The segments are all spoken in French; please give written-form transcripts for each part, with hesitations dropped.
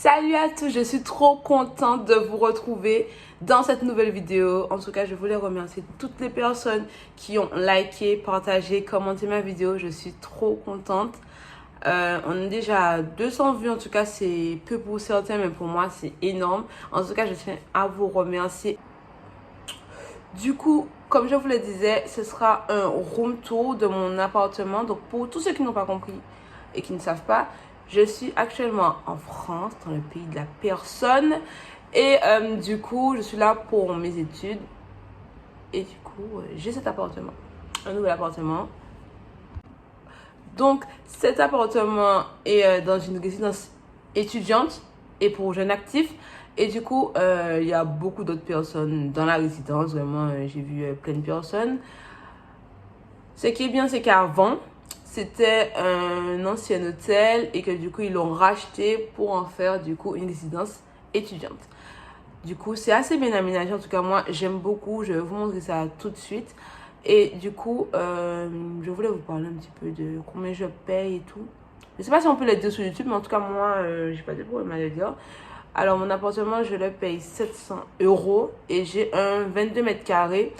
Salut à tous, je suis trop contente de vous retrouver dans cette nouvelle vidéo. En tout cas, je voulais remercier toutes les personnes qui ont liké, partagé, commenté ma vidéo. Je suis trop contente. On est déjà à 200 vues, en tout cas c'est peu pour certains, mais pour moi c'est énorme. En tout cas, je tiens à vous remercier. Du coup, comme je vous le disais, ce sera un room tour de mon appartement. Donc pour tous ceux qui n'ont pas compris et qui ne savent pas, je suis actuellement en France, dans le pays de la personne. Et du coup, je suis là pour mes études. Et du coup, j'ai cet appartement, un nouvel appartement. Donc, cet appartement est dans une résidence étudiante et pour jeunes actifs. Et du coup, il y a beaucoup d'autres personnes dans la résidence. Vraiment, j'ai vu plein de personnes. Ce qui est bien, c'est qu'avant, c'était un ancien hôtel et que du coup, ils l'ont racheté pour en faire du coup une résidence étudiante. Du coup, c'est assez bien aménagé. En tout cas, moi, j'aime beaucoup. Je vais vous montrer ça tout de suite. Et du coup, je voulais vous parler un petit peu de combien je paye et tout. Je ne sais pas si on peut le dire sur YouTube, mais en tout cas, moi, j'ai pas de problème à le dire. Alors, mon appartement, je le paye 700 € et j'ai un 22 mètres carrés.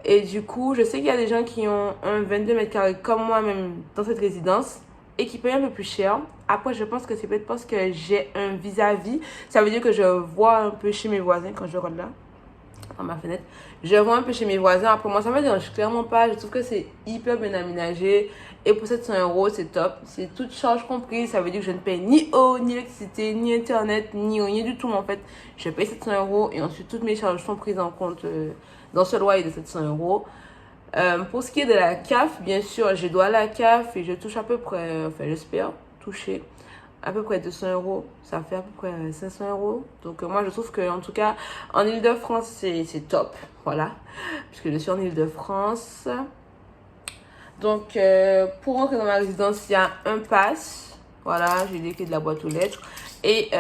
Et du coup, je sais qu'il y a des gens qui ont un 22 mètres carrés comme moi-même dans cette résidence et qui payent un peu plus cher. Après, je pense que c'est peut-être parce que j'ai un vis-à-vis. Ça veut dire que je vois un peu chez mes voisins quand je regarde là, dans ma fenêtre. Je vois un peu chez mes voisins. Après, moi, ça me dérange clairement pas. Je trouve que c'est hyper bien aménagé. Et pour 700 €, c'est top. C'est toute charge comprise. Ça veut dire que je ne paye ni eau, ni électricité, ni internet, ni rien du tout. Mais en fait, je paye 700 € et ensuite toutes mes charges sont prises en compte dans ce loyer de 700 €. Pour ce qui est de la CAF, bien sûr, je dois la CAF et je touche à peu près, enfin, j'espère toucher à peu près 200 €. Ça fait à peu près 500 €. Donc, moi, je trouve que, en tout cas, en Île-de-France, c'est top. Voilà. Puisque je suis en Île-de-France. Donc, pour rentrer dans ma résidence, il y a un pass. Voilà, j'ai les clés de la boîte aux lettres. Et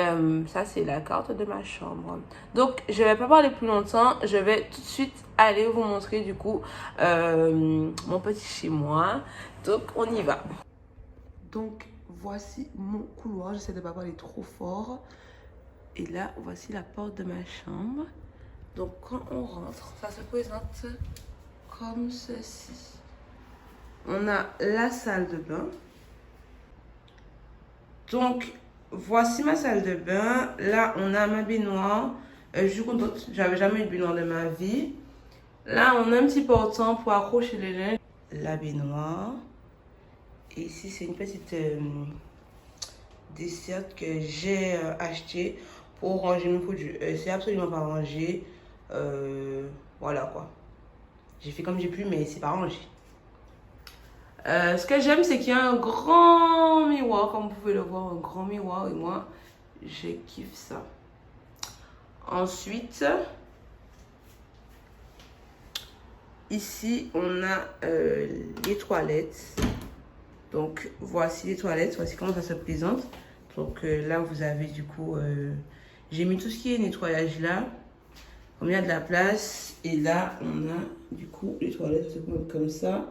ça, c'est la carte de ma chambre. Donc, je ne vais pas parler plus longtemps. Je vais tout de suite aller vous montrer, du coup, mon petit chez moi. Donc, on y va. Donc, voici mon couloir. J'essaie de ne pas parler trop fort. Et là, voici la porte de ma chambre. Donc, quand on rentre, ça se présente comme ceci. On a la salle de bain. Donc, voici ma salle de bain. Là, on a ma baignoire. Je suis contente. J'avais jamais eu de baignoire de ma vie. Là, on a un petit portant pour accrocher les linges. La baignoire. Et ici, c'est une petite desserte que j'ai acheté pour ranger mes produits. C'est absolument pas rangé. Voilà quoi. J'ai fait comme j'ai pu, mais c'est pas rangé. Ce que j'aime, c'est qu'il y a un grand miroir, comme vous pouvez le voir, un grand miroir. Et moi, je kiffe ça. Ensuite, ici, on a les toilettes. Donc, voici les toilettes. Voici comment ça se présente. Donc, là, vous avez du coup... j'ai mis tout ce qui est nettoyage là. Comme il y a de la place. Et là, on a du coup les toilettes comme ça.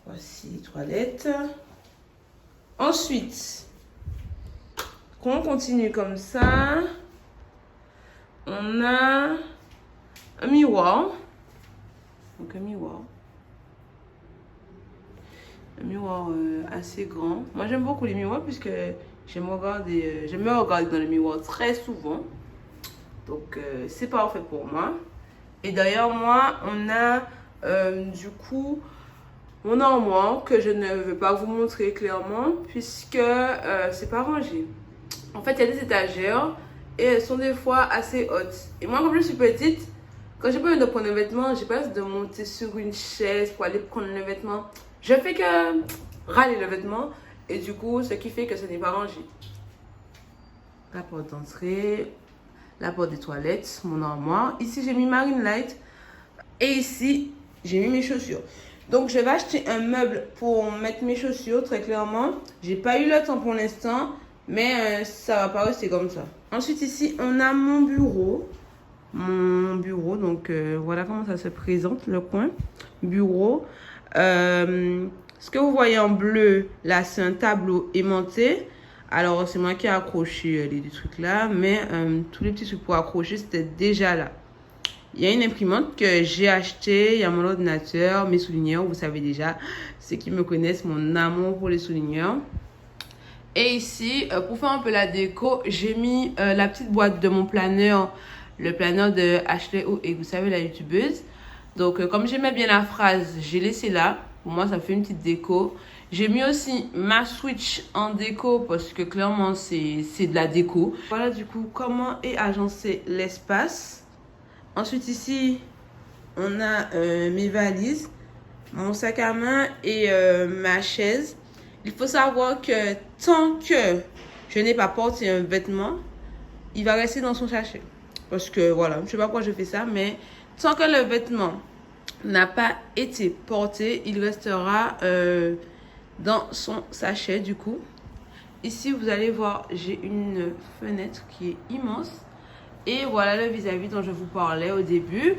Voici les toilettes. Ensuite, quand on continue comme ça, on a un miroir. Donc un miroir. Un miroir assez grand. Moi j'aime beaucoup les miroirs puisque j'aime me regarder dans le miroir très souvent. Donc c'est parfait pour moi. Et d'ailleurs moi on a du coup mon armoire que je ne veux pas vous montrer clairement puisque c'est pas rangé. En fait, il y a des étagères et elles sont des fois assez hautes. Et moi, comme je suis petite, quand j'ai besoin de prendre un vêtement, j'ai pas besoin de monter sur une chaise pour aller prendre le vêtement. Je fais que râler le vêtement et du coup, ce qui fait que ce n'est pas rangé. La porte d'entrée, la porte des toilettes, mon armoire. Ici, j'ai mis Marine Light et ici, j'ai mis mes chaussures. Donc, je vais acheter un meuble pour mettre mes chaussures, très clairement. J'ai pas eu le temps pour l'instant, mais ça va pas rester comme ça. Ensuite, ici, on a mon bureau. Donc voilà comment ça se présente, le coin. Bureau. Ce que vous voyez en bleu, là, c'est un tableau aimanté. Alors, c'est moi qui ai accroché les deux trucs là, mais tous les petits trucs pour accrocher, c'était déjà là. Il y a une imprimante que j'ai achetée, il y a mon ordinateur, mes souligneurs, vous savez déjà, ceux qui me connaissent, mon amour pour les souligneurs. Et ici, pour faire un peu la déco, j'ai mis la petite boîte de mon planeur, le planeur de Ashley O, et vous savez, la youtubeuse. Donc, comme j'aimais bien la phrase, j'ai laissé là. Pour moi, ça fait une petite déco. J'ai mis aussi ma Switch en déco parce que clairement, c'est de la déco. Voilà du coup comment est agencé l'espace. Ensuite, ici, on a mes valises, mon sac à main et ma chaise. Il faut savoir que tant que je n'ai pas porté un vêtement, il va rester dans son sachet. Parce que voilà, je ne sais pas pourquoi je fais ça, mais tant que le vêtement n'a pas été porté, il restera dans son sachet du coup. Ici, vous allez voir, j'ai une fenêtre qui est immense. Et voilà le vis-à-vis dont je vous parlais au début.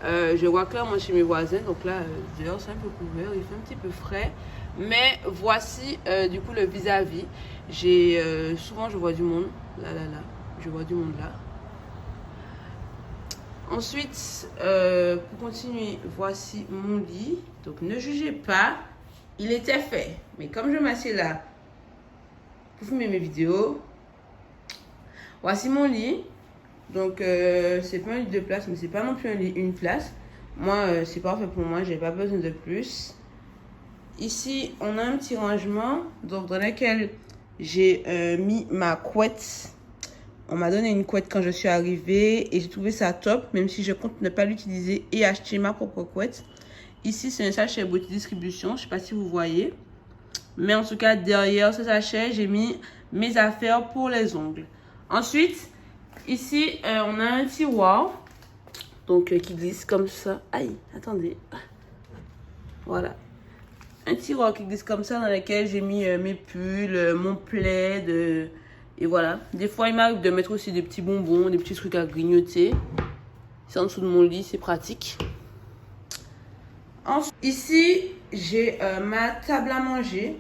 Je vois clairement chez mes voisins. Donc là, dehors, c'est un peu couvert. Il fait un petit peu frais. Mais voici du coup le vis-à-vis. Souvent, je vois du monde. Là. Je vois du monde là. Ensuite, pour continuer, voici mon lit. Donc ne jugez pas. Il était fait. Mais comme je m'assieds là pour filmer mes vidéos, voici mon lit. Donc, c'est pas un lit de place, mais c'est pas non plus un lit une place. Moi, c'est parfait pour moi, j'ai pas besoin de plus. Ici, on a un petit rangement donc, dans lequel j'ai mis ma couette. On m'a donné une couette quand je suis arrivée et j'ai trouvé ça top, même si je compte ne pas l'utiliser et acheter ma propre couette. Ici, c'est un sachet beauty distribution, je sais pas si vous voyez. Mais en tout cas, derrière ce sachet, j'ai mis mes affaires pour les ongles. Ensuite, ici, on a un tiroir donc qui glisse comme ça. Aïe, attendez. Voilà. Un tiroir qui glisse comme ça dans lequel j'ai mis mes pulls, mon plaid. Et voilà. Des fois, il m'arrive de mettre aussi des petits bonbons, des petits trucs à grignoter. C'est en dessous de mon lit, c'est pratique. Ensuite, ici, j'ai ma table à manger.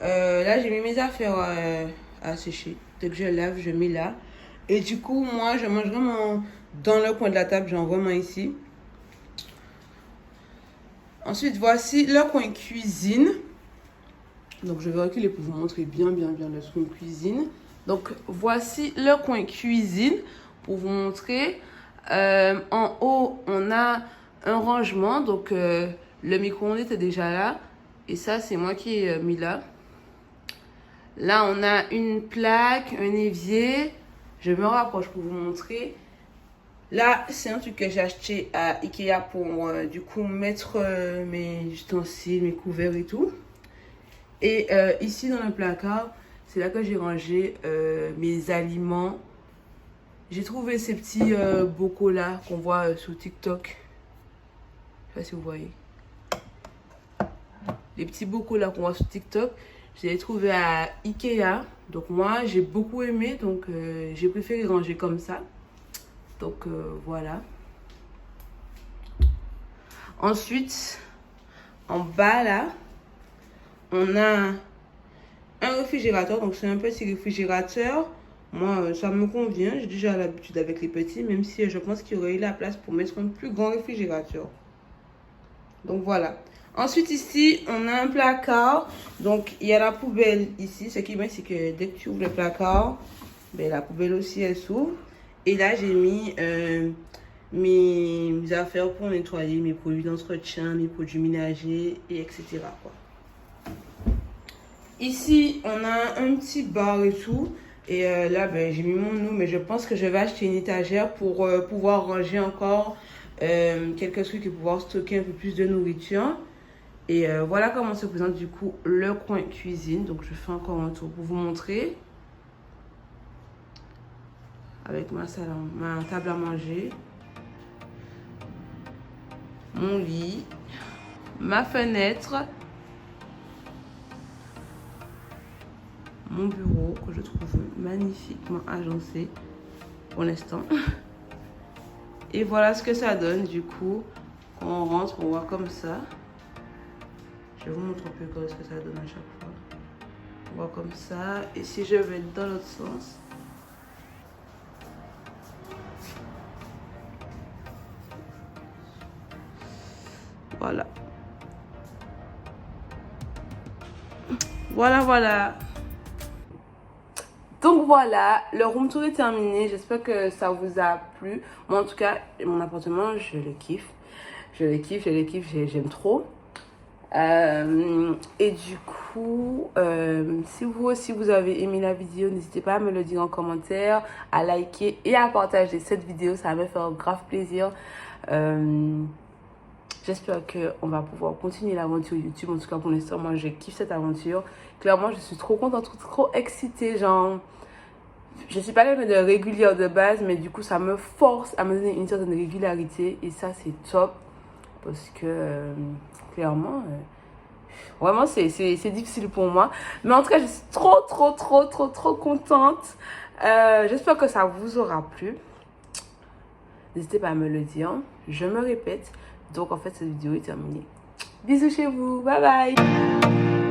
Là, j'ai mis mes affaires à sécher. Dès que je lave, je mets là. Et du coup, moi, je mange vraiment dans le coin de la table, genre vraiment ici. Ensuite, voici le coin cuisine. Donc, je vais reculer pour vous montrer bien le coin cuisine. Donc, voici le coin cuisine pour vous montrer. En haut, on a un rangement. Donc, le micro-ondes était déjà là. Et ça, c'est moi qui ai mis là. Là, on a une plaque, un évier. Je me rapproche pour vous montrer. Là, c'est un truc que j'ai acheté à Ikea pour du coup mettre mes ustensiles, mes couverts et tout. Et ici dans le placard, c'est là que j'ai rangé mes aliments. J'ai trouvé ces petits bocaux là qu'on voit sur TikTok. Je sais pas si vous voyez. Les petits bocaux là qu'on voit sur TikTok, je les ai trouvés à Ikea. Donc moi, j'ai beaucoup aimé, donc j'ai préféré ranger comme ça. Donc voilà. Ensuite, en bas là, on a un réfrigérateur. Donc c'est un petit réfrigérateur. Moi, ça me convient. J'ai déjà l'habitude avec les petits, même si je pense qu'il y aurait eu la place pour mettre un plus grand réfrigérateur. Donc voilà. Ensuite ici, on a un placard. Donc il y a la poubelle ici. Ce qui est bien, c'est que dès que tu ouvres le placard, ben, la poubelle aussi, elle s'ouvre. Et là, j'ai mis mes affaires pour nettoyer, mes produits d'entretien, mes produits ménagers, et etc. quoi. Ici, on a un petit bar et tout. Et là, ben, j'ai mis mon eau, mais je pense que je vais acheter une étagère pour pouvoir ranger encore quelques trucs et pouvoir stocker un peu plus de nourriture. Et voilà comment se présente du coup le coin cuisine. Donc, je fais encore un tour pour vous montrer. Avec ma table à manger, mon lit, ma fenêtre, mon bureau que je trouve magnifiquement agencé pour l'instant. Et voilà ce que ça donne du coup. Quand on rentre, on voit comme ça. Je vous montre un peu ce que ça donne à chaque fois. On voit comme ça. Et si je vais dans l'autre sens. Voilà. Voilà. Donc voilà, le room tour est terminé. J'espère que ça vous a plu. Moi en tout cas, mon appartement, je le kiffe. J'aime trop. Et du coup, si vous aussi vous avez aimé la vidéo, n'hésitez pas à me le dire en commentaire, à liker et à partager cette vidéo. Ça va me faire grave plaisir. J'espère qu'on va pouvoir continuer l'aventure YouTube. En tout cas, pour l'instant, moi, je kiffe cette aventure. Clairement, je suis trop contente, trop excitée. Genre, je ne suis pas quelqu'un de régulière de base, mais du coup, ça me force à me donner une certaine régularité. Et ça, c'est top. Parce que, clairement, vraiment, c'est difficile pour moi. Mais en tout cas, je suis trop contente. J'espère que ça vous aura plu. N'hésitez pas à me le dire. Je me répète. Donc, en fait, cette vidéo est terminée. Bisous chez vous. Bye bye.